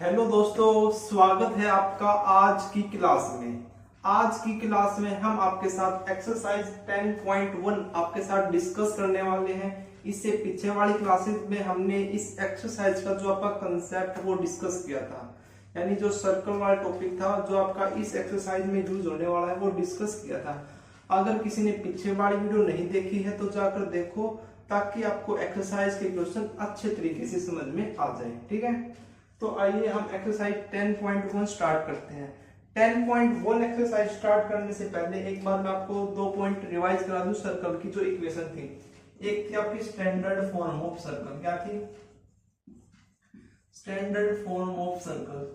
Hello दोस्तों, स्वागत है आपका आज की क्लास में। आज की क्लास में हम आपके साथ एक्सरसाइज 10.1 आपके साथ डिस्कस करने वाले हैं। इससे पीछे वाली क्लासेस में हमने इस एक्सरसाइज का जो आपका कंसेप्ट वो डिस्कस किया था, यानी जो सर्कल वाला टॉपिक था जो आपका इस एक्सरसाइज में यूज होने वाला है वो डिस्कस किया था। अगर किसी ने पीछे वाली वीडियो नहीं देखी है तो जाकर देखो, ताकि आपको एक्सरसाइज के क्वेश्चन अच्छे तरीके से समझ में आ जाए। ठीक है, तो आइए हम एक्सरसाइज 10.1 स्टार्ट करते हैं। 10.1 एक्सरसाइज स्टार्ट करने से पहले एक बार मैं आपको दो पॉइंट रिवाइज करा दूं। सर्कल की जो इक्वेशन थी, एक थी आपकी स्टैंडर्ड फॉर्म ऑफ सर्कल। क्या थी? स्टैंडर्ड फॉर्म ऑफ सर्कल,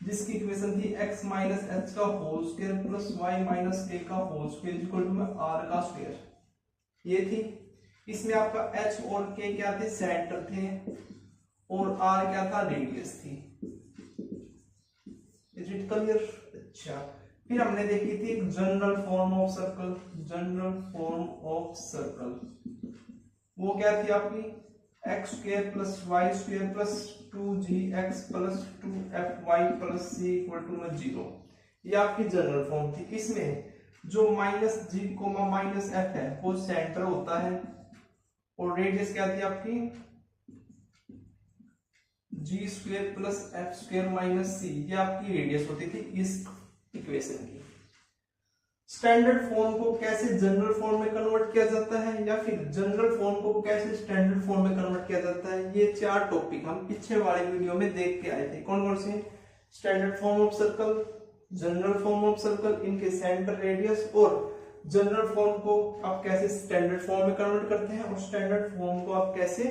जिसकी इक्वेशन थी x माइनस एच का whole square plus y minus a का होल स्क्वायर इक्वल टू में r का स्क्वायर। ये थी। इसमें आपका h और k क्या थे? सेंटर थे, और r क्या था? रेडियस थी। Is it clear? अच्छा, फिर हमने देखी थी एक general form of circle. General form of circle वो क्या थी आपकी? X square plus Y square plus 2gx plus 2fy plus c equal to में 0। ये आपकी जनरल फॉर्म थी। इसमें जो minus g comma minus f है वो सेंटर होता है, और रेडियस क्या थी आपकी? G square plus f square minus c, ये आपकी रेडियस होती थी इस इक्वेशन की। स्टैंडर्ड फॉर्म को कैसे जनरल फॉर्म में कन्वर्ट किया जाता है, या फिर जनरल फॉर्म को कैसे स्टैंडर्ड फॉर्म में कन्वर्ट किया जाता है, ये चार टॉपिक हम पीछे वाले वीडियो में देख के आए थे। कौन कौन से? Standard form of circle, general form of circle, इनके सेंटर, रेडियस, और जनरल फॉर्म को आप कैसे स्टैंडर्ड फॉर्म में कन्वर्ट करते हैं, और स्टैंडर्ड फॉर्म को आप कैसे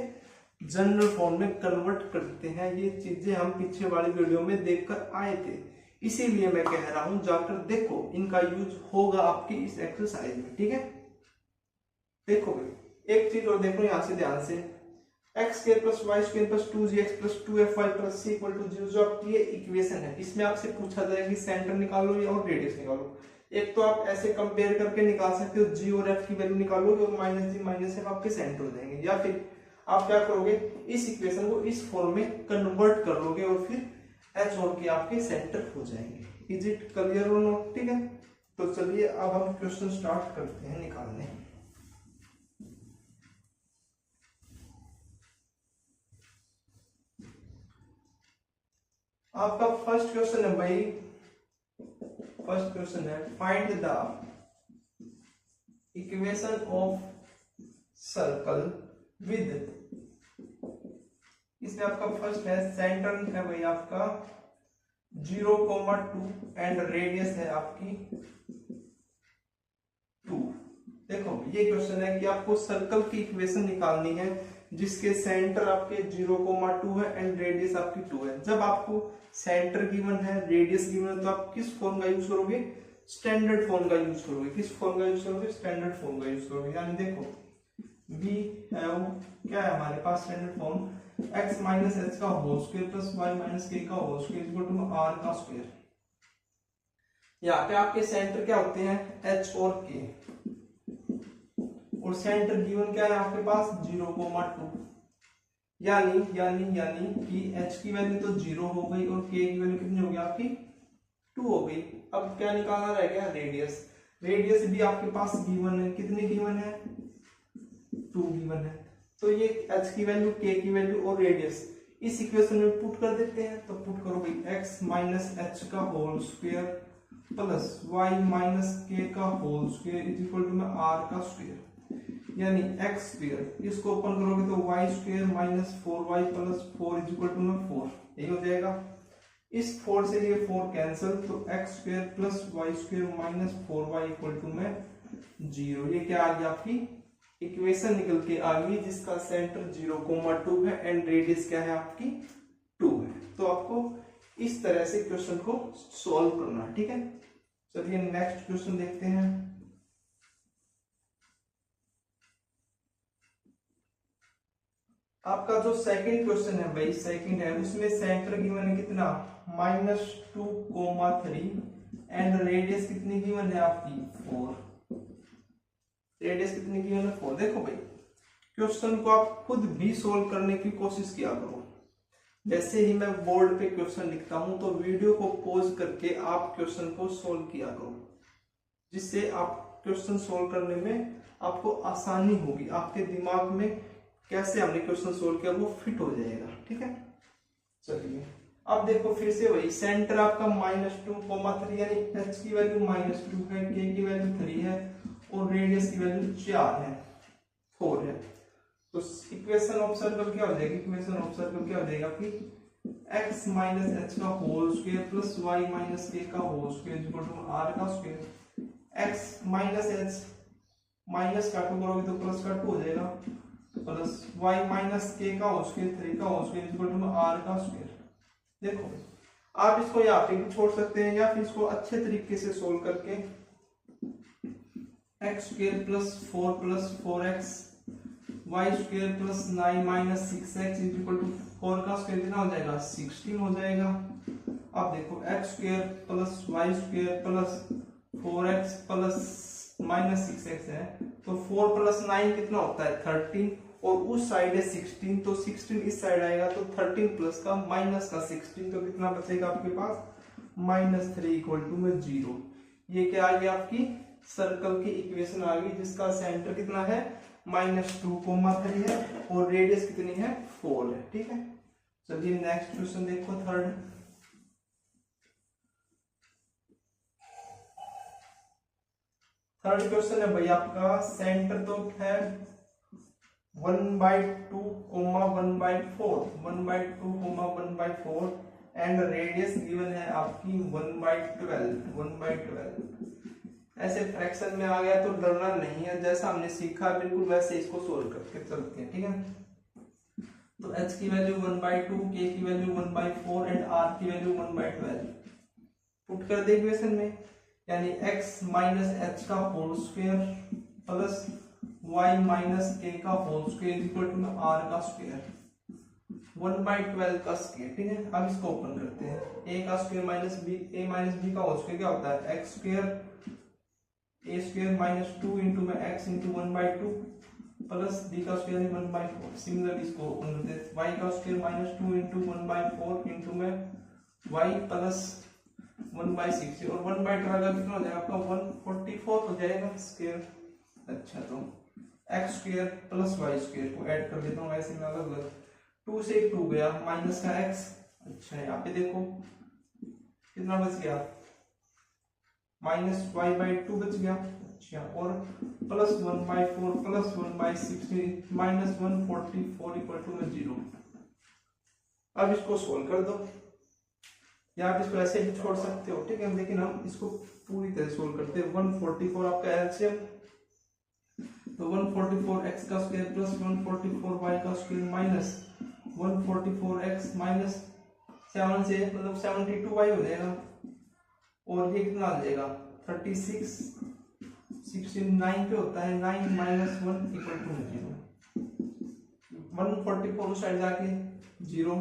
जनरल फॉर्म में कन्वर्ट करते हैं। ये चीजें हम पीछे वाली वीडियो में देखकर आए थे, इसीलिए मैं कह रहा हूं जाकर देखो, इनका यूज होगा आपकी इस एक्सरसाइज में। ठीक है, देखो भाई एक चीज और देखो यहां से ध्यान से, x square plus Y square plus 2gx plus 2fy plus c equal to 0 जो आपकी ये इक्वेशन है, इसमें आपसे पूछा जाएगा कि सेंटर निकालो या और रेडियस निकालो। एक तो आप ऐसे कंपेयर करके निकाल सकते हो, g और f की वैल्यू निकालोगे और माइनस जी माइनस एफ आपके सेंटर हो जाएंगे, या फिर आप क्या करोगे, इस इक्वेशन को इस फॉर्म में कन्वर्ट कर लोगे और फिर एच और के आपके सेंटर हो जाएंगे। इज इट क्लियर और नॉट? ठीक है, तो चलिए अब हम क्वेश्चन स्टार्ट करते हैं निकालने। आपका फर्स्ट क्वेश्चन है भाई, फर्स्ट क्वेश्चन है find the equation of circle with, इसमें आपका फर्स्ट है सेंटर है भाई आपका 0,2 एंड रेडियस है आपकी 2। देखो ये क्वेश्चन है कि आपको सर्कल की इक्वेशन निकालनी है जिसके सेंटर आपके 0,2 है एंड रेडियस आपकी 2 है। जब आपको सेंटर गिवन है, रेडियस गिवन है, तो आप किस फॉर्म का यूज करोगे? स्टैंडर्ड फॉर्म का यूज करोगे। किस फॉर्म का यूज करोगे? स्टैंडर्ड फॉर्म का यूज करोगे। यानी देखो वी हैव क्या है हमारे पास standard form, x minus h का whole square plus y minus k का whole square equal to r का स्क्वायर। यहाँ पे आपके सेंटर क्या होते हैं? h और k, और सेंटर गिवन क्या है आपके पास? 0,2। यानी यानी यानी कि h की वैल्यू तो 0 हो गई और k की वैल्यू कितनी हो गई आपकी? 2 हो गई। अब क्या निकालना रह गया? रेडियस। रेडियस भी आपके पास गिवन है, कितनी गिवन है? 2 गिवन है। तो ये h की वैल्यू, k की वैल्यू और रेडियस इस इक्वेशन में पुट कर देते हैं। तो पुट करो भाई x माइनस एच का whole square plus y minus k का whole square is equal to में r का स्क्वायर, यानी x स्क्वायर, इसको ओपन करोगे तो y square minus 4y plus 4 is equal to में 4, यही हो जाएगा। इस 4 से ये 4 कैंसिल, तो x square plus y square minus 4y equal to में 0। ये क्या आ गया? आपकी इक्वेशन निकल के आ गई जिसका सेंटर 0,2 है एंड रेडियस क्या है आपकी? 2 है। तो आपको इस तरह से क्वेश्चन को सॉल्व करना है। ठीक है, चलिए नेक्स्ट क्वेश्चन देखते हैं। आपका जो सेकंड क्वेश्चन है भाई, सेकंड है, उसमें सेंटर गिवन है कितना? -2,3 एंड रेडियस कितनी गिवन है आपकी? 4। रेडियस कितनी की है? 4। देखो भाई क्वेश्चन को आप खुद भी सोल्व करने की कोशिश किया करो। जैसे ही मैं बोर्ड पे क्वेश्चन लिखता हूं तो वीडियो को पॉज करके आप क्वेश्चन को सोल्व किया करो, जिससे आप क्वेश्चन सोल्व करने में आपको आसानी होगी, आपके दिमाग में कैसे हमने क्वेश्चन सोल्व किया वो फिट हो जाएगा। ठीक है, चलिए अब देखो फिर से वही, सेंटर आपका -2,3 यानी h की वैल्यू -2 है, k की वैल्यू 3 है और रेडियस की वैल्यू 4 है। तो इक्वेशन ऑफ सर्कल क्या हो जाएगी, इक्वेशन ऑफ सर्कल क्या हो जाएगा कि x माइनस h का whole square plus y minus k का whole square equal to r का square. x minus h minus का 2 करोगे तो प्लस का 2 हो जाएगा, प्लस y माइनस k का होल स्क्वायर 3 का whole square equal to r का स्क्वायर। देखो आप इसको यहाँ पे भी छोड़ सकते हैं या फिर इसको अच्छे तरीके से सोल्व करके x square plus 4 plus 4x y square plus 9 minus 6x equal to 4 का स्क्वायर कितना हो जाएगा 16 हो जाएगा। अब देखो x square plus y square plus 4x plus minus 6x है तो 4 प्लस 9 कितना होता है 13 और उस साइड है 16 तो 16 इस साइड आएगा तो 13 प्लस का माइनस का 16 तो कितना बचेगा आपके पास -3 इक्वल टू में 0। ये क्या आ गया आपकी सर्कल की इक्वेशन आ गई जिसका सेंटर कितना है -2,3 है और रेडियस कितनी है 4 है। ठीक है, चलिए नेक्स्ट क्वेश्चन देखो थर्ड क्वेश्चन है भाई आपका, सेंटर तो है 1/2, 1/4 एंड रेडियस गिवन है आपकी 1/12। ऐसे फ्रैक्शन में आ गया तो डरना नहीं है, जैसा हमने सीखा बिल्कुल वैसे इसको सोल्व करके चलते हैं। ठीक है, तो h की वैल्यू 1/2, k की वैल्यू 1/4 एंड r की वैल्यू 1/12 पुट कर दे इक्वेशन में, यानी x माइनस h का whole square plus y minus k का whole square equal to r का स्क्वायर 1/12 का स्क्वायर। ठीक है, अब इसको ओपन करते हैं, a का स्क्वायर माइनस b का होल स्क्वायर क्या होता है x square a square minus 2 into में x इंटू 1/2 प्लस b का स्क्वायर 1/4। सिमिलर इसको ओपन करते हैं, y का स्क्वायर माइनस 2 इंटू 1/4 इंटू में y प्लस 1/6 और 1/12 का कितना हो जाएगा आपका 144 हो जाएगा स्क्वायर। अच्छा, तो x square plus y square को ऐड कर देता हूँ ऐसे में अलग अलग, 2 से 2 गया माइनस का x। अच्छा, यहाँ पे देखो कितना बच गया -y/2 बच गया। अच्छा, और plus 1/4 plus 1/16 minus 144 equal to 0। अब इसको सोल्व कर दो या आप इसको ऐसे भी छोड़ सकते हो। ठीक है, लेकिन हम इसको पूरी तरह सोल्व करते हैं। 144 आपका एलसीएम, तो 144x का स्क्वायर प्लस 144y का स्क्वायर माइनस 144x माइनस 7 से मतलब 72y हो जाएगा और ये कितना आ जाएगा 36, 69 पे होता है 9 माइनस 1 इक्वल टू 0। 144 उस साइड जाके 0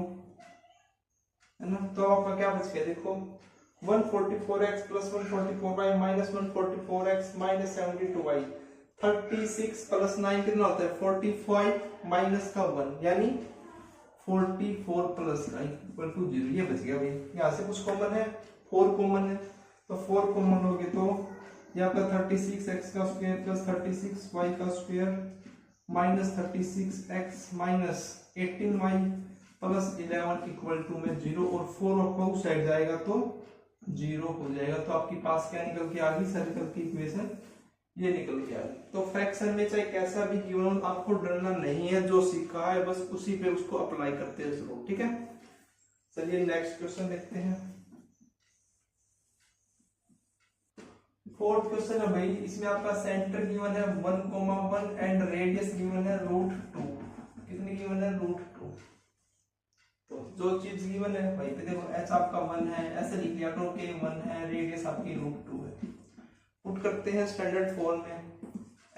है ना, तो आपका क्या बच गया देखो 144x plus 144y minus 144x minus 72y 36 plus 9 कितना होता है 45 माइनस का 1 यानी 44 प्लस का इक्वल टू 0। ये बच गया भाई, यहाँ से कुछ कॉमन है 4 कॉमन है तो 4 कॉमन हो गए तो ये आपका 36x का स्क्वायर प्लस 36y का square minus 36x minus 18y plus 11 equal to में 0 और 4 आपका उस साइड जाएगा तो 0 हो जाएगा। तो आपके पास क्या निकल के आ गई सर्कल की इक्वेशन ये निकल के आ गई। तो फ्रैक्शन में चाहे कैसा भी गिवन आपको डरना नहीं है, जो सीखा है बस उसी पे उसको अप्लाई करते रहो। ठीक है, चलिए नेक्स्ट क्वेश्चन देखते हैं। फोर्थ क्वेश्चन है भाई, इसमें आपका सेंटर गिवन है 1,1 एंड रेडियस गिवन है √2। कितनी गिवन है √2। तो जो चीज गिवन है भाई पे देखो h आपका 1 है, ऐसे लिख लिया करो कि 1 है, रेडियस आपकी √2 है। पुट करते हैं स्टैंडर्ड फॉर्म में,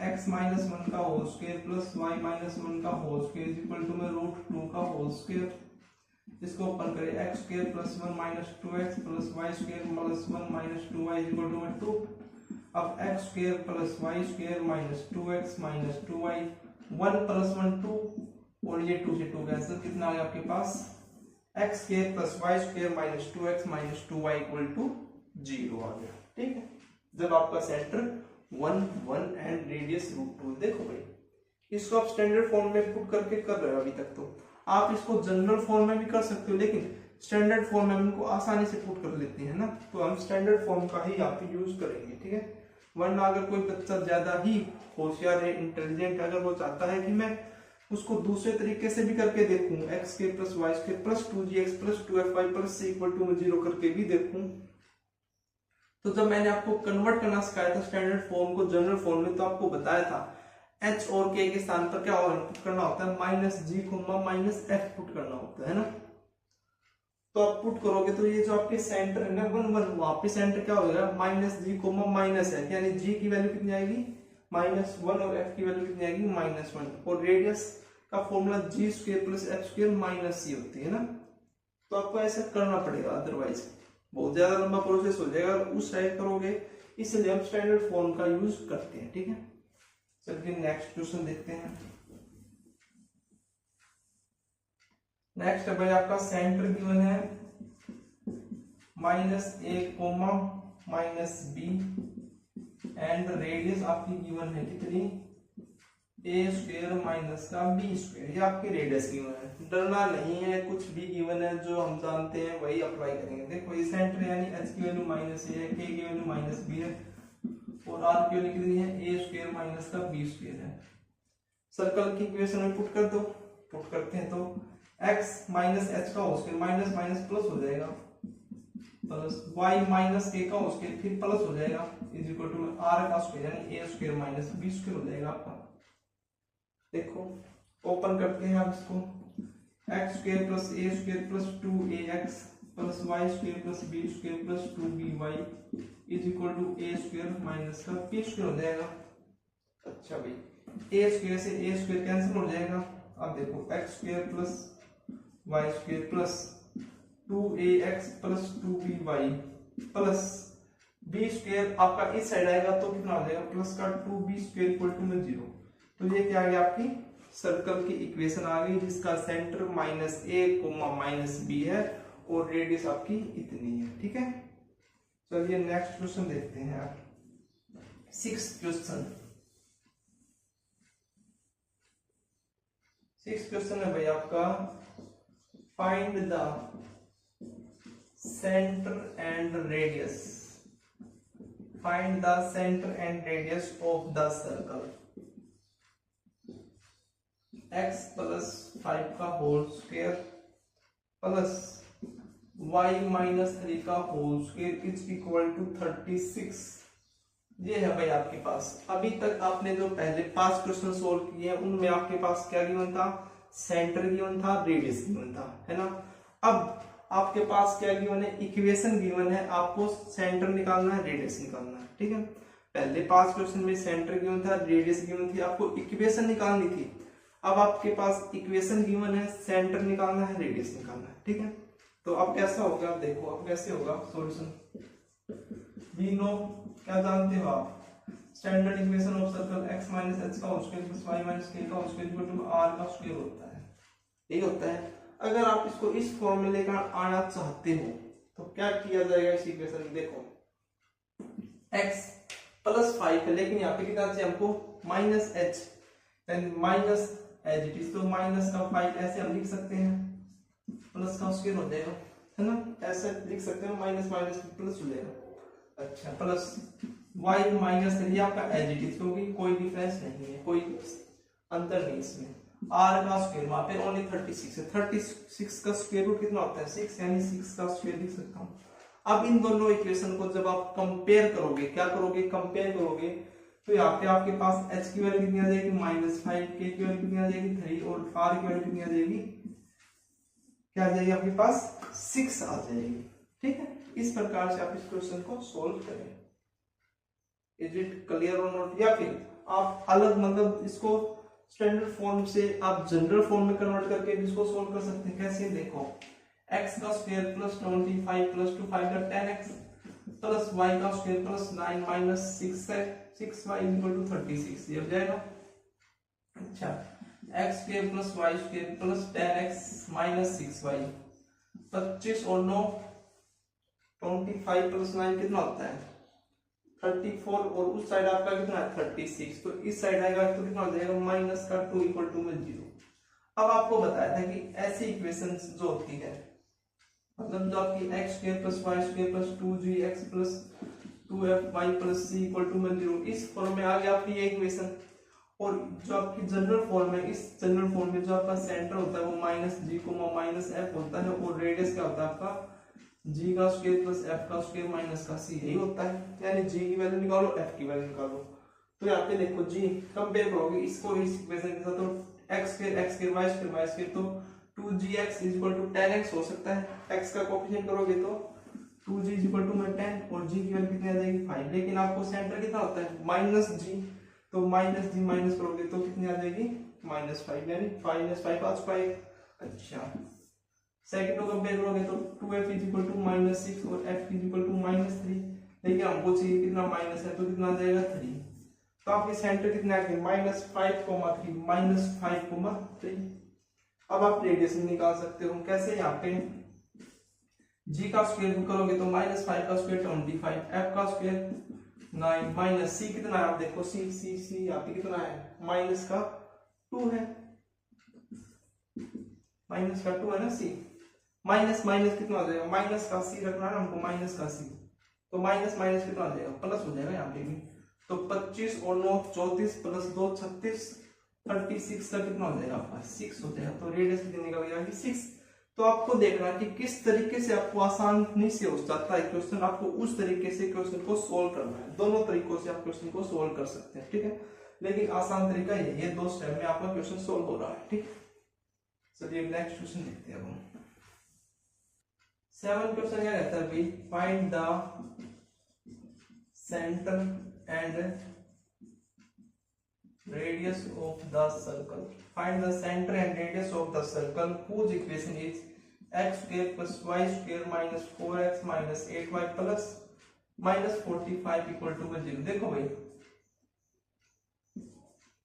x माइनस 1 का whole square plus y minus 1 का होल स्क्वायर इक्वल टू में √2 का होल स्क्वायर। इसको ओपन करें x square plus 1 minus 2x plus y square plus 1 minus 2y equal to में 2। अब x square plus y square minus 2x minus 2y 1 plus 1 2 और ये 2 से 2 कैंसिल, कितना आ गया आपके पास x square plus Y square minus 2x minus 2y equal to 0 आ गया। ठीक है, जब आपका सेंटर 1 1 एंड रेडियस √2। देखो भाई, इसको आप स्टैंडर्ड फॉर्म में पुट करके कर रहे हो अभी तक, तो आप इसको जनरल फॉर्म में भी कर सकते हो, लेकिन स्टैंडर्ड फॉर्म में हम इनको आसानी से पुट कर लेते हैं ना, तो हम स्टैंडर्ड फॉर्म का ही यहाँ पे यूज करेंगे। ठीक है, वरना अगर कोई बच्चा ज्यादा ही होशियार है, इंटेलिजेंट, अगर वो चाहता है कि मैं उसको दूसरे तरीके से भी करके देखूं, x square plus Y square plus 2gx plus 2fy plus c equal to 0 करके भी देखूं, तो जब मैंने आपको कन्वर्ट करना सिखाया था स्टैंडर्ड फॉर्म को जनरल फॉर्म में, तो आपको बताया था h और k के स्थान पर क्या पुट करना होता है, माइनस जी माइनस एफ पुट करना होता है ना। तो आप पुट करोगे तो ये जो आपके सेंटर है ना 1 1, वहां पे सेंटर क्या हो जाएगा, माइनस जी माइनस एफ, यानी जी की वैल्यू कितनी आएगी -1 और f की वैल्यू कितनी आएगी -1, और रेडियस का formula g square plus f square minus c होती है ना। तो आपको ऐसा करना पड़ेगा, अदरवाइज बहुत ज्यादा लंबा प्रोसेस हो जाएगा उस टाइप करोगे, इसलिए हम स्टैंडर्ड फॉर्म का यूज करते हैं। ठीक है, चलिए नेक्स्ट क्वेश्चन देखते हैं। नेक्स्ट है भाई आपका सेंटर गिवन है -a, -b एंड रेडियस आपकी गिवन है कितनी, a स्क्वायर माइनस का b स्क्वायर, ये आपकी रेडियस गिवन है। डरना नहीं है, कुछ भी गिवन है जो हम जानते हैं वही अप्लाई करेंगे। देखो ये सेंटर यानी h की वैल्यू -a है, k की वैल्यू -b है, और r की वैल्यू कितनी है, a स्क्वायर माइनस का b स्क्वायर है। सर्कल की इक्वेशन में पुट कर दो, पुट करते हैं तो x माइनस h का whole square minus minus plus हो जाएगा, प्लस y माइनस k का होल स्क्वायर फिर प्लस हो जाएगा, इज इक्वल टू r का स्क्वायर यानी a square minus b square हो जाएगा आपका। देखो ओपन करते हैं आप इसको, x square plus a square plus 2ax plus y square plus b square plus 2by is equal to a square minus का b स्क्वायर हो जाएगा। अच्छा भाई, a स्क्वायर से a स्क्वायर कैंसिल हो जाएगा। अब देखो x square plus y square plus 2ax plus 2by plus b square आपका इस साइड आएगा तो कितना हो जाएगा, प्लस का 2b स्क्वायर इक्वल टू में 0। तो ये क्या आ गया, आपकी सर्कल की इक्वेशन आ गई जिसका सेंटर -a, -b है और रेडियस आपकी इतनी है। ठीक है, चलिए नेक्स्ट क्वेश्चन देखते हैं आप। 6th क्वेश्चन है भाई आपका, find the centre and radius, find the centre and radius of the circle x plus 5 का whole square plus y minus 3 का whole square is equal to 36। ये है भाई आपके पास। अभी तक आपने जो पहले 5 क्वेश्चन सोल्व किए हैं उनमें आपके पास क्या गिवन था, सेंटर गिवन था, रेडियस गिवन था, है ना। अब आपके पास क्या गिवन है, इक्वेशन गिवन है, आपको सेंटर निकालना है, रेडियस निकालना है। ठीक है, पहले 5 क्वेश्चन में सेंटर गिवन था, रेडियस गिवन थी, आपको इक्वेशन निकालनी थी। अब आपके पास इक्वेशन गिवन है, सेंटर निकालना है, रेडियस निकालना है। ठीक है, तो अब कैसा होगा, आप देखो अब कैसे होगा सॉल्यूशन। वी नो, क्या जानते हो आप, standard equation of circle x minus h का whole square plus y minus k का whole square equal to r का स्क्वायर होता है। यही होता है। अगर आप इसको इस फॉर्म में लेकर आना चाहते हो तो क्या किया जाएगा इस इक्वेशन में, देखो x प्लस 5 है, लेकिन यहाँ पे कितना चाहिए हमको, minus h, then minus as it is, तो माइनस का 5 ऐसे हम लिख सकते हैं, प्लस का स्क्वायर हो जाएगा, है ना, ऐसे लिख सकते हैं, माइनस माइनस प्लस हो जाएगा। अच्छा, प्लस y माइनस 3 आपका एज इट इज, क्योंकि कोई डिफरेंस नहीं है, कोई अंतर नहीं इसमें। r का स्क्वायर वहां पे ओनली 36 है, 36 का स्क्वायर रूट कितना होता है, 6, यानी 6 का स्क्वायर लिख सकता हूँ। अब इन दोनों इक्वेशन को जब आप कंपेयर करोगे, क्या करोगे, कंपेयर करोगे, तो यहाँ पे आपके पास h की वैल्यू कितनी आ जाएगी, -5, k की वैल्यू कितनी आ जाएगी, 3, और r की वैल्यू कितनी आ जाएगी, क्या आ जाएगी आपके पास, 6 आ जाएगी। ठीक है, इस प्रकार से आप इस क्वेश्चन को सोल्व करें। इज इट क्लियर और नॉट, या फिर आप अलग, मतलब इसको स्टैंडर्ड फॉर्म से आप जनरल फॉर्म में कन्वर्ट करके भी इसको सोल्व कर सकते हैं। कैसे, देखो x का स्क्वायर प्लस 25 प्लस 2 5 का 10x प्लस y का square plus 9 minus 6y equal to 36, ये हो जाएगा। अच्छा, x square plus y square plus 10x minus 6y 25 और 9 25 प्लस 9 कितना होता है 34 और उस साइड आपका कितना है 36, तो इस साइड आएगा तो कितना हो जाएगा माइनस का 2 इक्वल टू में 0। अब आपको बताया था कि ऐसी इक्वेशन जो होती है मतलब जो आपकी x square plus Y square plus 2gx plus 2fy plus c equal to में 0, इस फॉर्म में आ गया आपकी ये इक्वेशन। और जो आपकी जनरल फॉर्म है, इस जनरल फॉर्म में जो आपका सेंटर होता है वो minus g comma minus F होता है और रेडियस क्या होता है आपका जी का स्क्वायर प्लस एफ का स्क्वायर माइनस का सी, यही होता है। यानी जी की वैल्यू निकालो, एफ की वैल्यू निकालो। तो यहाँ पे देखो जी कंपेयर करोगे इसको इस इक्वेशन के साथ, तो एक्स स्क्वायर वाई स्क्वायर तो 2gx is equal to 10x हो सकता है। x का कोएफिशिएंट करोगे तो 2g इज इक्वल टू में 10 और g की वैल्यू कितनी आ जाएगी 5, लेकिन आपको सेंटर कितना होता है माइनस जी, तो माइनस जी माइनस करोगे तो कितनी आ जाएगी -5, यानी 5 स्क्वायर। अच्छा सेकंड को कंपेयर करोगे तो 2f इज इक्वल टू -6 और f इज इक्वल टू -3, लेकिन हमको चाहिए कितना माइनस है तो कितना आ जाएगा 3, तो आपके सेंटर कितने आ गए -5,3 -5,3। अब आप रेडियस निकाल सकते हो कैसे, यहाँ पे g का स्क्वायर करोगे तो -5 का स्क्वायर 25, f का स्क्वायर 9 माइनस c कितना है आप देखो c यहाँ पे कितना है माइनस का 2 है, माइनस का 2 है ना c, माइनस माइनस कितना हो जाएगा माइनस का c रखना है हमको माइनस का c, तो माइनस माइनस कितना हो जाएगा प्लस हो जाएगा यहाँ पे भी, तो 25 और 9 34 प्लस 2 36 36 का कितना हो जाएगा आपका 6 हो जाएगा, तो रेडियस कितनी निकल गया 6। तो आपको देखना है कि किस तरीके से आपको आसानी से हो जाता है क्वेश्चन, आपको उस तरीके से क्वेश्चन को सोल्व करना है। दोनों तरीकों से आप क्वेश्चन को सोल्व कर सकते हैं, ठीक है, लेकिन आसान तरीका यही है, 2 स्टेप में आपका क्वेश्चन सोल्व हो रहा है, ठीक। चलिए नेक्स्ट क्वेश्चन देखते हैं अब। 7 क्वेश्चन क्या कहता है भाई, find the centre and radius of the circle. Find the center and radius of the circle whose equation is x square plus y square minus 4x minus 8y plus minus 45 equal to 0। देखो भाई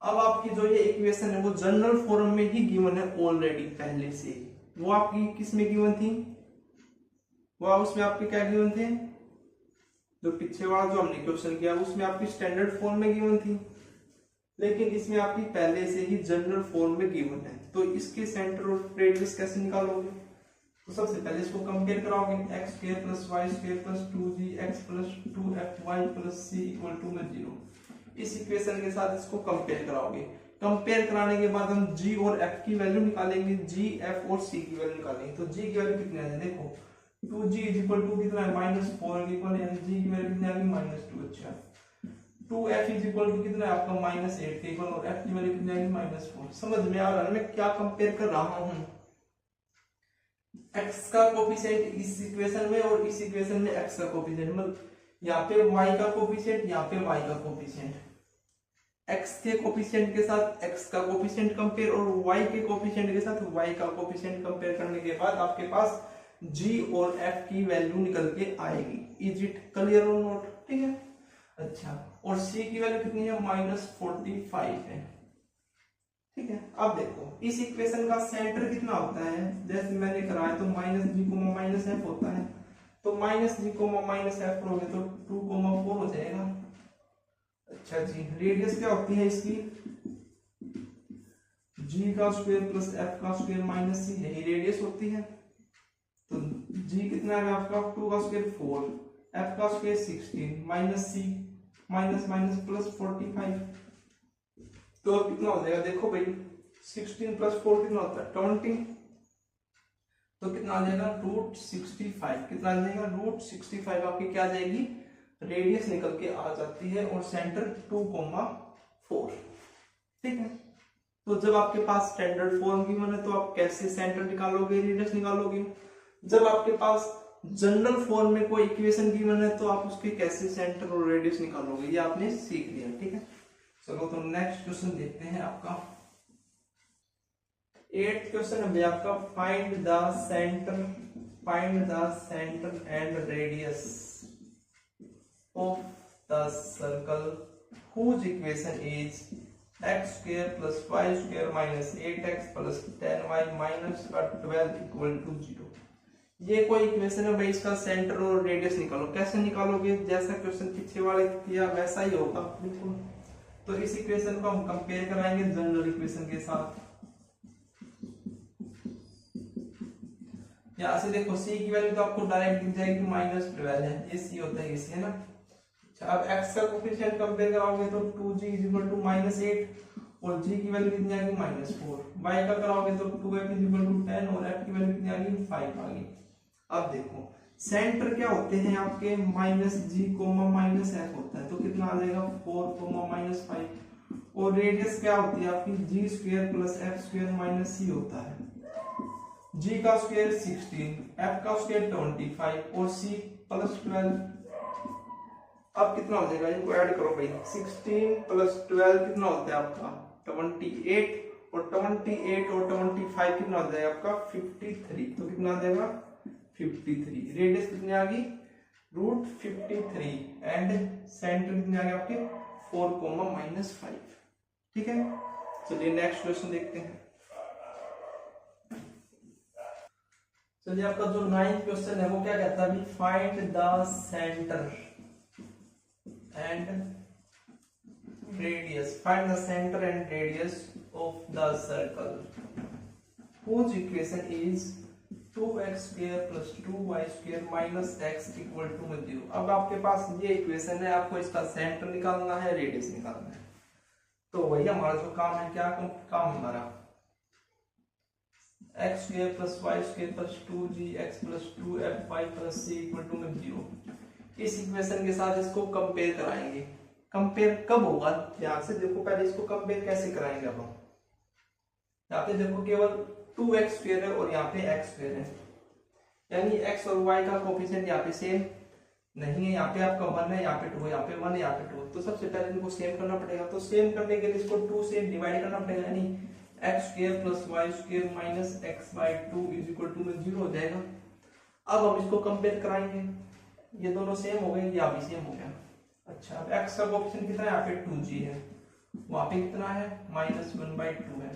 अब आपकी जो ये equation है वो general form में ही given है ऑलरेडी पहले से। वो आपकी किस में गिवन थी, वो उसमें आपके क्या गिवन थे, जो पीछे वाला जो हमने क्वेश्चन किया उसमें आपकी स्टैंडर्ड फॉर्म में गिवन थी, लेकिन इसमें आपकी पहले से ही जनरल फॉर्म में गिवन है। तो इसके सेंटर और रेडियस कैसे निकालोगे, तो सबसे पहले इसको कंपेयर कराओगे, x square plus Y square plus 2gx plus 2fy plus c equal to में 0। इस इक्वेशन के साथ इसको कंपेयर कराओगे। कंपेयर कराने के बाद हम g और f की वैल्यू निकालेंगे, g f और c की वैल्यू निकालेंगे। तो g की वैल्यू कितनी आ जाए देखो 2g इज इक्वल टू कितना है -4 इक्वल, यानी g की वैल्यू कितनी आ गई -2। अच्छा 2f इज इक्वल टू कितना है आपका -8 के इक्वल, और f की वैल्यू कितनी आएगी -4। समझ में आ रहा है मैं क्या कंपेयर कर रहा हूं, x का कोफिशिएंट इस इक्वेशन में और इस इक्वेशन में x का कोफिशिएंट, मतलब यहाँ पे y का कोफिशिएंट, यहाँ पे y का कोफिशिएंट, x के कोफिशिएंट के साथ x का कोफिशिएंट कंपेयर और y के कोफिशिएंट के साथ y का कोफिशिएंट कंपेयर करने के बाद आपके पास g और f की वैल्यू निकल के आएगी। इज इट क्लियर और नॉट, ठीक है। अच्छा और c की वैल्यू कितनी है -45 है, ठीक है। अब देखो इस इक्वेशन का सेंटर कितना होता है, जैसे मैंने कराया तो -g, -f होता है, तो -g, -f करोगे तो 2,4 हो जाएगा। अच्छा जी रेडियस क्या होती है इसकी, g का स्क्वायर प्लस f का स्क्वायर माइनस c, यही रेडियस होती है। तो g कितना है आपका 2 का स्क्वायर 4, f का square 16 minus c minus minus plus 45, तो अब कितना हो जाएगा देखो भाई 16 प्लस 4 कितना होता है 20, तो कितना आ जाएगा √65, कितना आ जाएगा √65 आपकी क्या आ जाएगी रेडियस निकल के आ जाती है, और सेंटर 2,4, ठीक है। तो जब आपके पास स्टैंडर्ड फॉर्म गिवन है तो आप कैसे सेंटर निकालोगे, रेडियस निकालोगे। जब आपके पास जनरल फॉर्म में कोई इक्वेशन गिवन है तो आप उसके कैसे सेंटर और रेडियस निकालोगे, ये आपने सीख लिया, ठीक है। चलो तो नेक्स्ट क्वेश्चन देखते हैं आपका 8th क्वेश्चन है आपका, find the centre and radius of the circle whose equation is x square plus y square minus 8x plus 10y minus 12 equal to 0। ये कोई इक्वेशन है भाई, इसका सेंटर और रेडियस निकालो। कैसे निकालोगे? जैसा क्वेश्चन पीछे वाले किया वैसा ही होगा बिल्कुल। तो इस इक्वेशन को हम कंपेयर कराएंगे जनरल इक्वेशन के साथ। यहाँ से देखो c की वैल्यू तो आपको डायरेक्ट दिख जाएगी -12 है, ये c होता है, इसी है ना। अच्छा, अब x का कोफिशिएंट कंपेयर कराओगे तो 2g -8 और g की वैल्यू कितनी आ गई -4। y का कराओगे तो 2f 10 और f की वैल्यू कितनी आ गई 5 आ गई। अब देखो सेंटर क्या होते हैं आपके -g, -f होता है, तो कितना आ जाएगा 4, -5। और रेडियस क्या होती है आपकी g² + f² - c होता है। g का स्क्वायर 16, f का स्क्वायर 25 और c +12। अब कितना हो जाएगा? इनको ऐड करो भाई, 16 + 12 कितना होता है आपका 28 और 28 और 25 कितना हो जाएगा आपका 53। तो कितना आ जाएगा 53। रेडियस कितनी आ गई √53 एंड सेंटर कितने आ गए आपके 4, -5। ठीक है, चलिए नेक्स्ट क्वेश्चन देखते हैं। चलिए आपका जो 9th क्वेश्चन है वो क्या कहता है? Find the centre and radius, find the centre and radius of the circle whose equation is 2x² + 2y² - x = 0। अब आपके पास ये इक्वेशन है, आपको इसका सेंटर निकालना है, रेडियस निकालना है। तो वही हमारा जो काम है, क्या काम हमारा x² + y² + 2gx + 2fy + c = 0। इस इक्वेशन के साथ इसको कंपेयर कराएंगे। कंपेयर कब होगा? ध्यान से देखो, पहले इसको कंपेयर कैसे कराएंगे। अब हम यहाँ पे देखो केवल 2x² है और यहाँ पे x² है, यानी x और y का कोफिशिएंट यहाँ पे सेम नहीं है। यहाँ पे आपका 1 है, यहाँ पे 2 है, यहाँ पे 1 है, यहाँ पे 2। तो सबसे पहले इनको सेम करना पड़ेगा। तो सेम करने के लिए इसको 2 से डिवाइड करना पड़ेगा, यानी x² + y² - x/2 = 0 हो जाएगा। अब हम इसको कंपेयर कराएंगे, ये दोनों सेम हो गए, यहाँ भी सेम हो गया। अच्छा, अब x का कोफिशिएंट कितना है? यहाँ पे 2g है, वहां पे कितना है -1/2 है,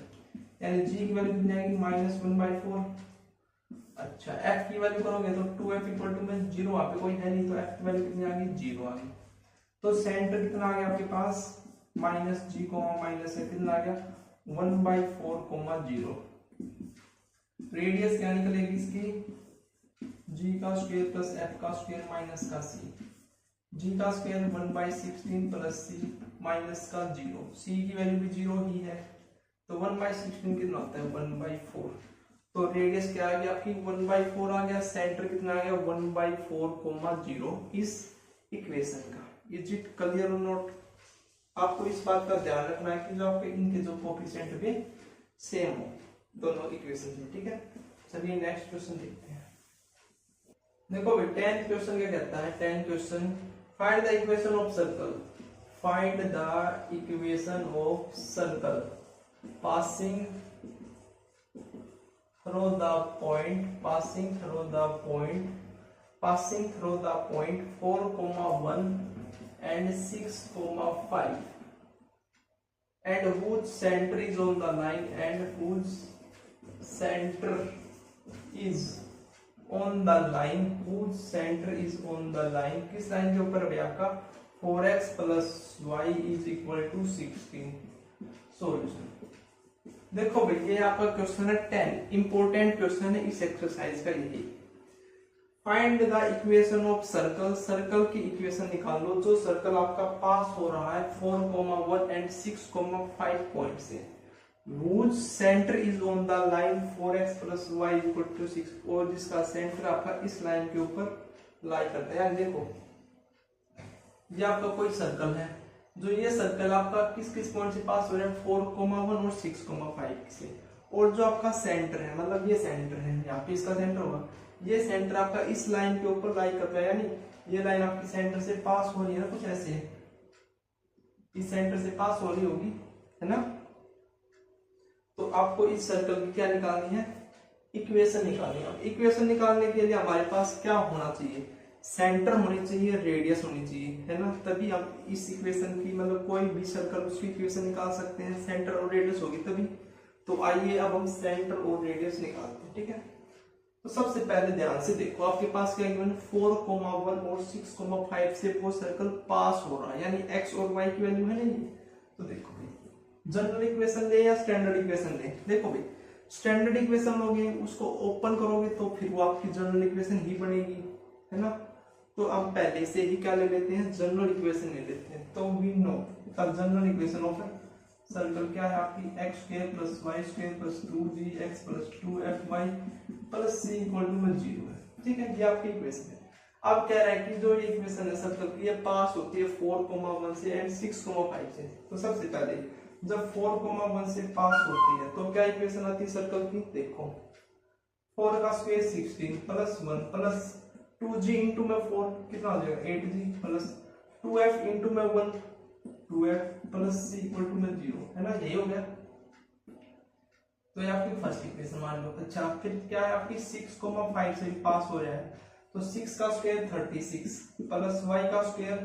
यानी g की वैल्यू कितनी आएगी -1/4। अच्छा, f की वैल्यू करोगे तो 2f = 0, वहां पे कोई है नहीं, तो f की वैल्यू कितनी आ गई 0 आ गई। तो सेंटर कितना आ गया आपके पास -g, -f कितना आ गया 1/4, 0। रेडियस क्या निकलेगी इसकी? g का स्क्वायर + f का स्क्वायर - का c। g का स्क्वायर 1/16 + c - का 0। c की वैल्यू भी 0 ही है, तो 1/16 कितना होता है 1/4। तो रेडियस क्या आ गया आपकी 1/4 आ गया। सेंटर कितना आ गया 1/4, 0 इस इक्वेशन का। इज इट क्लियर और नॉट? आपको इस बात का ध्यान रखना है कि जो आपके इनके जो कोफिशिएंट भी सेम हो दोनों इक्वेशन में। ठीक है, चलिए नेक्स्ट क्वेश्चन देखते हैं। देखो भाई 10th क्वेश्चन क्या कहता है? 10th question, find the equation of circle. Find the equation of circle passing through the point 4, 1 and 6, 5 and whose center is on the line किस लाइन के ऊपर है आपका 4x + y = 16। सॉल्यूशन देखो भाई, ये आपका क्वेश्चन है 10, इंपॉर्टेंट क्वेश्चन है इस एक्सरसाइज का। यही find the equation of circle, circle की इक्वेशन निकालो जो सर्कल आपका पास हो रहा है 4, 1 एंड 6, 5 पॉइंट से। whose centre is on the line 4x + y = 6 और जिसका सेंटर आपका इस लाइन के ऊपर लाई करता है। देखो ये आपका कोई सर्कल है, जो ये सर्कल आपका किस किस पॉइंट से पास हो रहा है 4, 1 और 6, 5 से। और जो आपका सेंटर है, मतलब ये सेंटर है, यहाँ पे इसका सेंटर होगा, ये सेंटर आपका इस लाइन के ऊपर लाई करता है, यानी ये लाइन आपकी सेंटर से पास हो रही है ना, कुछ ऐसे इस सेंटर से पास हो रही होगी, है ना। तो आपको इस सर्कल की क्या निकालनी है? इक्वेशन निकालनी है। इक्वेशन निकालने के लिए हमारे पास क्या होना चाहिए? सेंटर होनी चाहिए, रेडियस होनी चाहिए, है ना। तभी आप इस इक्वेशन की, मतलब कोई भी सर्कल उसकी इक्वेशन निकाल सकते हैं। सेंटर और रेडियस होगी तभी। तो आइए अब हम सेंटर और रेडियस निकालते हैं। ठीक है, तो सबसे पहले ध्यान से देखो, आपके पास क्या गिवन है 4,1 और 6,5 से वो सर्कल पास हो रहा है, यानी x और y की वैल्यू है ना ये। तो देखो भाई जनरल इक्वेशन ले या स्टैंडर्ड इक्वेशन ले, देखो भाई स्टैंडर्ड इक्वेशन लोगे उसको ओपन करोगे तो फिर वो आपकी जनरल इक्वेशन ही बनेगी, है ना। तो हम पहले से ही क्या ले लेते हैं, जनरल इक्वेशन ले लेते हैं। तो we know the general equation of circle क्या है आपकी, x square plus Y square plus 2gx plus 2fy plus c equal to 0 है। ठीक है, ये आपकी इक्वेशन है। अब कह रहा है कि जो ये इक्वेशन है सर्कल की, ये पास होती है 4,1 से एंड 6,5 से। तो सबसे पहले जब 4,1 से पास होती है तो क्या इक्वेशन आती है सर्कल की, देखो 4 का square 16 plus 1 plus 2g into में 4 कितना हो जाएगा 8g प्लस 2f इंटू में 1 2f plus c equal to में 0, है ना, यही हो गया। तो ये आपकी फर्स्ट इक्वेशन मान लो। अच्छा फिर क्या है आपकी 6,5 से पास हो रहा है, तो 6 का स्क्वायर 36 प्लस y का स्क्वायर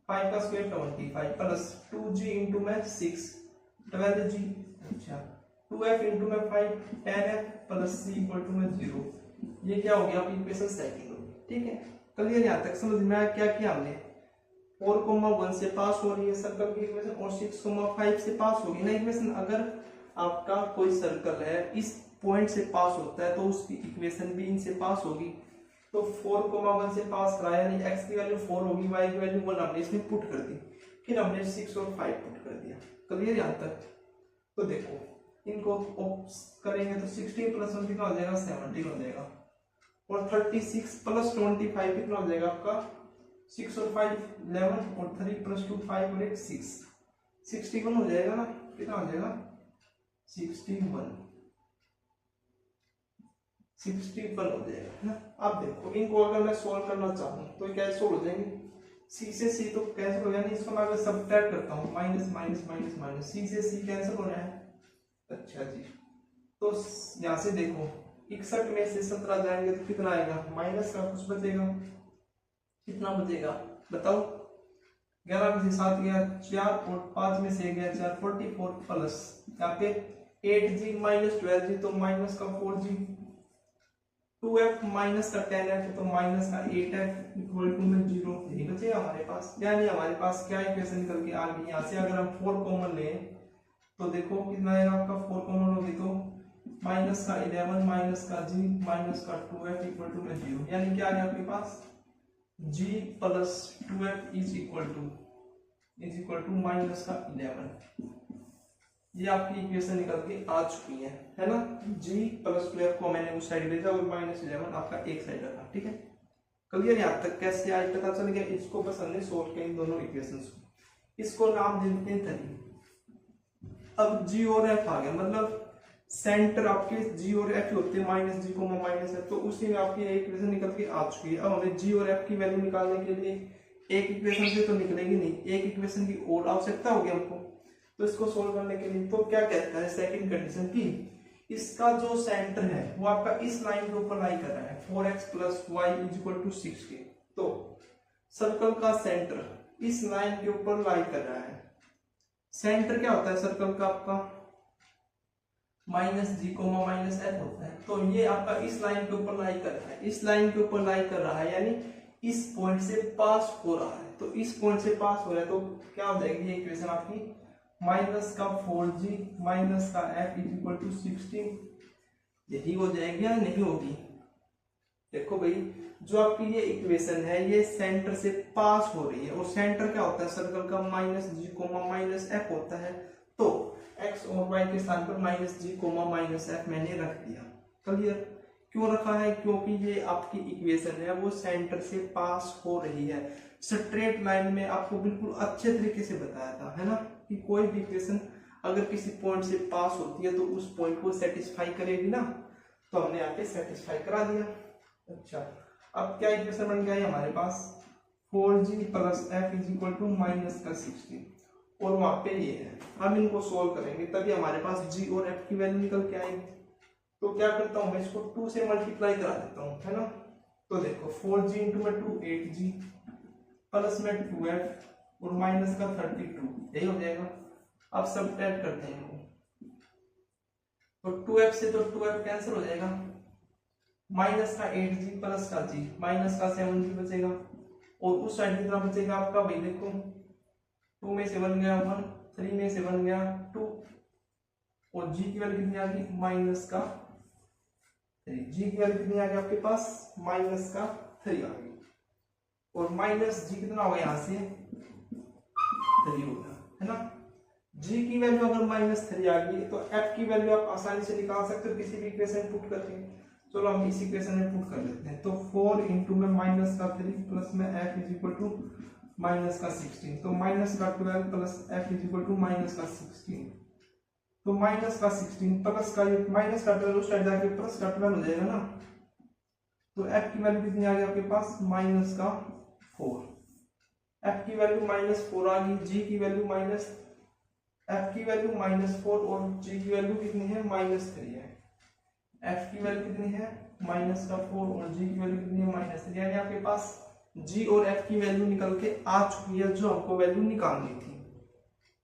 5 का स्क्वायर 25 प्लस 2g इंटू में 6 12g, अच्छा 2f इंटू में 5 10f plus c equal to में 0। ये क्या हो गया आपकी इक्वेशन सेकंड हो गई। ठीक है, क्लियर यहाँ तक समझ में आया क्या किया हमने, 4,1 से पास हो रही है सर्कल की इक्वेशन और 6,5 से पास होगी ना इक्वेशन। अगर आपका कोई सर्कल है इस पॉइंट से पास होता है तो उसकी इक्वेशन भी इनसे पास होगी। तो 4,1 से पास कराया, यानी x की वैल्यू 4 होगी, y की वैल्यू 1 हमने इसमें पुट कर दी, फिर हमने 6 और 5 पुट कर दिया। क्लियर यहाँ तक। तो देखो इनको करेंगे तो 16 प्लस 1 कितना हो जाएगा 17 हो जाएगा, और 36 प्लस 25 कितना हो जाएगा आपका 6 और 5 11 और 3 प्लस 2 5 और 1 6 61 हो जाएगा ना, कितना हो जाएगा 61 हो जाएगा ना। अब देखो इनको अगर मैं सॉल्व करना चाहूँ तो क्या सोल्व हो जाएंगे, c से c तो कैंसिल हो जाएगा, इसको मैं अगर सब्ट्रैक्ट करता हूँ minus minus minus minus, c से c कैंसिल हो रहा है। अच्छा जी, तो यहाँ से देखो 61 में से 17 जाएंगे तो कितना आएगा, माइनस का कुछ बचेगा, कितना बचेगा बताओ, 11 में से 7 गया 4 और 5 में से गया 4 44 प्लस यहाँ पे 8g माइनस 12g तो माइनस का 4g 2f माइनस का 10f तो माइनस का 8f इक्वल टू में 0, यही बचेगा हमारे पास। यानी हमारे पास क्या इक्वेशन निकल के आ गई, यहाँ से अगर हम 4 कॉमन लें तो देखो कितना आएगा आपका, 4 कॉमन होगी तो माइनस का 11 माइनस का g माइनस का 2f इक्वल टू में 0, यानी क्या आ गया आपके पास g plus 2f is equal to minus का 11। ये आपकी इक्वेशन निकल के आ चुकी है ना। g प्लस 2f को मैंने उस साइड भेजा और माइनस 11 आपका एक साइड रखा। ठीक है, क्लियर यहाँ तक कैसे आज पता चल गया। इसको बस हमने सोल्व किया इन दोनों इक्वेशंस को, इसको नाम दे देते हैं 3। अब g और f आ गया, मतलब सेंटर आपके g और f होते हैं माइनस g को माइनस f, तो उसी में आपकी इक्वेशन निकल के आ चुकी है। अब हमें g और f की वैल्यू निकालने के लिए एक इक्वेशन से तो निकलेगी नहीं, एक इक्वेशन की और आवश्यकता होगी हमको। तो इसको सोल्व करने के लिए तो क्या कहता है सेकंड कंडीशन की, इसका जो सेंटर है वो आपका इस लाइन के ऊपर लाई कर रहा है 4x plus y is equal to 6 के। तो सर्कल का सेंटर इस लाइन के ऊपर लाई कर रहा है। सेंटर क्या होता है सर्कल का आपका minus g comma minus F होता है। तो ये आपका इस लाइन के ऊपर लाई कर रहा है, इस लाइन के ऊपर लाई कर रहा है, यानी इस पॉइंट से पास हो रहा है। तो इस पॉइंट से पास हो रहा है तो क्या हो जाएगी ये इक्वेशन आपकी, माइनस का 4g माइनस का f इज इक्वल टू 16, यही हो जाएगी या नहीं होगी। देखो भाई जो आपकी ये इक्वेशन है ये सेंटर से पास हो रही है, और सेंटर क्या होता है सर्कल का minus g comma minus F होता है। तो x और y के स्थान पर minus g comma minus F मैंने रख दिया। क्लियर, क्यों रखा है, क्योंकि ये आपकी इक्वेशन है वो सेंटर से पास हो रही है। स्ट्रेट लाइन में आपको बिल्कुल अच्छे तरीके से बताया था, है ना, कि कोई भी इक्वेशन अगर किसी पॉइंट से पास होती है तो उस पॉइंट को सेटिस्फाई करेगी ना, तो हमने यहाँ पे सेटिस्फाई करा दिया। अच्छा अब क्या इक्वेशन बन गया है हमारे पास 4g plus f is equal to minus का 16, और वहां पे ये है। हम इनको सोल्व करेंगे तभी हमारे पास g और f की वैल्यू निकल के आएगी। तो क्या करता हूँ मैं इसको 2 से मल्टीप्लाई करा देता हूँ, है ना। तो देखो 4g इंटू में 2 8g प्लस में 2f और माइनस का 32, यही हो जाएगा। अब सब्ट्रैक्ट करते हैं इनको, तो 2f से तो 2f कैंसिल हो जाएगा, माइनस का 8g प्लस का g, माइनस का 7g बचेगा और उस साइड कितना बचेगा आपका भाई देखो 2 में से 1 गया 1, 3 में से 1 गया 2 और g की वैल्यू कितनी आ गई माइनस का 3, g की वैल्यू कितनी आ गई आपके पास माइनस का 3 आ गई और माइनस g कितना होगा यहाँ से 3 होगा है ना। g की वैल्यू अगर माइनस 3 आ गई तो f की वैल्यू आप आसानी से निकाल सकते हो किसी भी इक्वेशन पुट करके। चलो हम इस इक्वेशन में पुट कर लेते हैं। तो 4 इंटू में माइनस का 3 प्लस में f is equal to minus का 16, तो माइनस का 12 plus f is equal to minus का 16, तो माइनस का 16 प्लस का ये माइनस का 12 उस साइड जाके प्लस का 12 हो जाएगा ना। तो f की वैल्यू कितनी आ गई आपके पास माइनस का 4, f की वैल्यू माइनस 4 आ गई, g की वैल्यू माइनस f की वैल्यू माइनस 4 और g की वैल्यू कितनी है माइनस 3 है। f की वैल्यू कितनी है माइनस का 4 और g की वैल्यू कितनी है माइनस 3, यानी आपके पास g और f की वैल्यू निकल के आ चुकी है जो हमको वैल्यू निकालनी थी।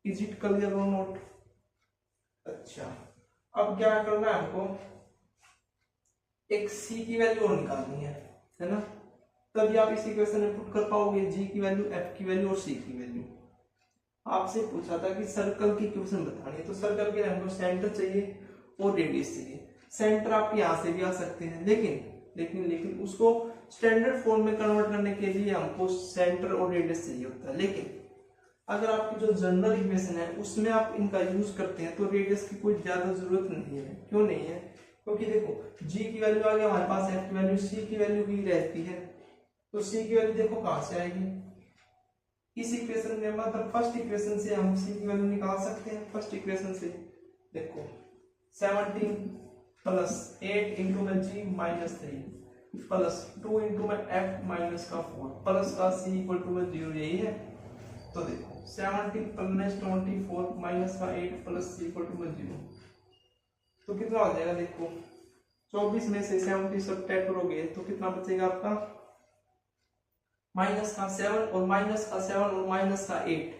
इज इट क्लियर और नॉट? अच्छा, अब क्या करना है हमको, एक c की वैल्यू और निकालनी है ना, तभी आप इस इक्वेशन में पुट कर पाओगे g की वैल्यू, f की वैल्यू और c की वैल्यू। आपसे पूछा था कि सर्कल की इक्वेशन बतानी है, तो सर्कल के लिए हमको सेंटर चाहिए और रेडियस चाहिए। सेंटर आप यहां से भी आ सकते हैं, लेकिन उसको स्टैंडर्ड फॉर्म में कन्वर्ट करने के लिए हमको सेंटर और रेडियस चाहिए होता है। लेकिन अगर आपकी जो जनरल इक्वेशन है उसमें आप इनका यूज करते हैं तो रेडियस की कोई ज्यादा जरूरत नहीं है। क्यों नहीं है? क्योंकि देखो g की वैल्यू आ गई हमारे पास, f की वैल्यू, c की वैल्यू भी रहती है, तो c की वैल्यू देखो कहां से आएगी, इस इक्वेशन में, मतलब फर्स्ट इक्वेशन से हम c की वैल्यू निकाल सकते हैं। फर्स्ट इक्वेशन से देखो 17 प्लस 8 इंटू में g माइनस 3 प्लस 2 इंटू में f माइनस का 4 प्लस का c इक्वल टू में 0, यही है। तो देखो 17 प्लस 24 माइनस का 8 प्लस c इक्वल टू में 0, तो कितना हो जाएगा देखो 24 में से 70 सब्ट्रैक्ट करोगे तो कितना बचेगा आपका माइनस का 7 और माइनस का 7 और माइनस का 8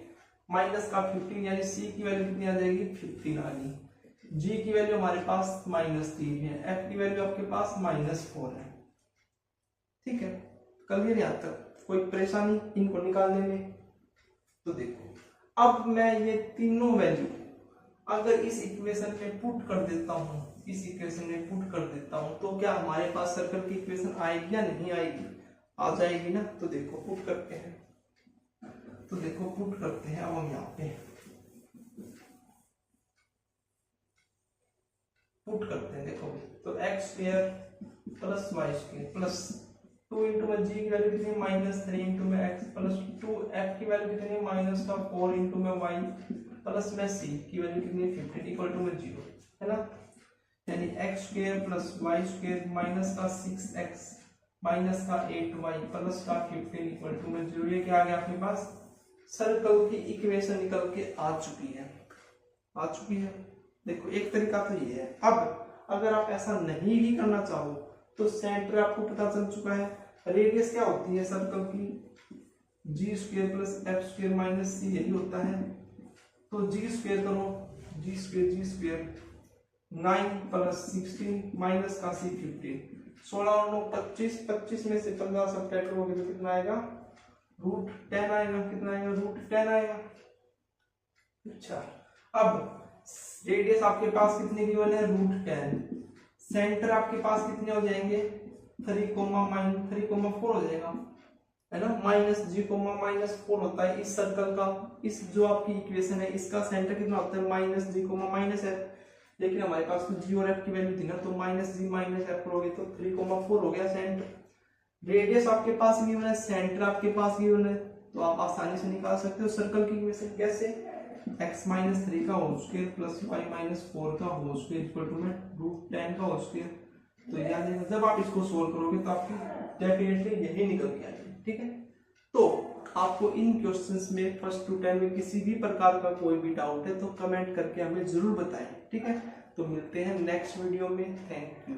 माइनस का 15, यानी c की वैल्यू कितनी आ जाएगी 15 आ गई। g की वैल्यू हमारे पास माइनस 3 है, f की वैल्यू आपके पास माइनस 4 है। ठीक है, क्लियर यहाँ तक? कोई परेशानी इनको निकालने में? तो देखो अब मैं ये तीनों वैल्यू अगर इस इक्वेशन में पुट कर देता हूं, इस इक्वेशन में पुट कर देता हूं, तो क्या हमारे पास सर्कल की इक्वेशन आएगी या नहीं आएगी? आ जाएगी ना। तो देखो पुट करते हैं, तो देखो पुट करते हैं। अब हम यहाँ पे पुट करते हैं, देखो तो X square plus Y square plus 2 into में जी की वैल्यू कितनी माइनस 3 इंटू में एक्स प्लस 2 एफ की वैल्यू कितनी माइनस का 4 इंटू में वाई प्लस में सी की वैल्यू कितनी 15 इक्वल टू में 0 है ना। यानी x square plus Y square minus का 6x माइनस का 8y प्लस का 15 इक्वल टू में 0। ये क्या आ गया आपके पास? सर्कल की इक्वेशन निकल के आ चुकी है। देखो एक तरीका तो ये है। अब अगर आप ऐसा नहीं भी करना चाहो तो सेंटर आपको पता चल चुका है। रेडियस क्या होती है सर्कल की? G square plus f square minus c, यही होता है। तो जी स्क्वायर करो, जी स्क्वायर 9 प्लस 16 माइनस का सी 15, 16 और 9 25, 25 में से 15 सब्ट्रैक्ट करोगे तो कितना आएगा? √10 आएगा। कितना आएगा? √10 आएगा। अच्छा, अब रेडियस आपके पास कितने गिवन है? √10। सेंटर आपके पास कितने हो जाएंगे? 3,4 हो जाएगा, है ना। माइनस जी कोमा माइनस 4 होता है इस सर्कल का। इस जो आपकी इक्वेशन है इसका सेंटर कितना होता है? Minus g comma minus F. लेकिन हमारे पास तो जी और एफ की वैल्यू थी ना, तो माइनस जी माइनस एफ करोगे तो 3,4 हो गया सेंटर। रेडियस आपके पास गिवन है, सेंटर आपके पास गिवन है, तो आप आसानी से निकाल सकते हो सर्कल की इक्वेशन। कैसे? x माइनस 3 का whole square plus y minus 4 का होल स्क्वायर इक्वल टू में √10 का होल स्क्वायर। तो याद है जब आप इसको सोल्व करोगे तो आपकी डेफिनेटली यही निकल के आएगी। ठीक है, तो आपको इन क्वेश्चंस में फर्स्ट टू 10 में किसी भी प्रकार का कोई भी डाउट है तो कमेंट करके हमें जरूर बताएं। ठीक है, तो मिलते हैं नेक्स्ट वीडियो में। Thank you.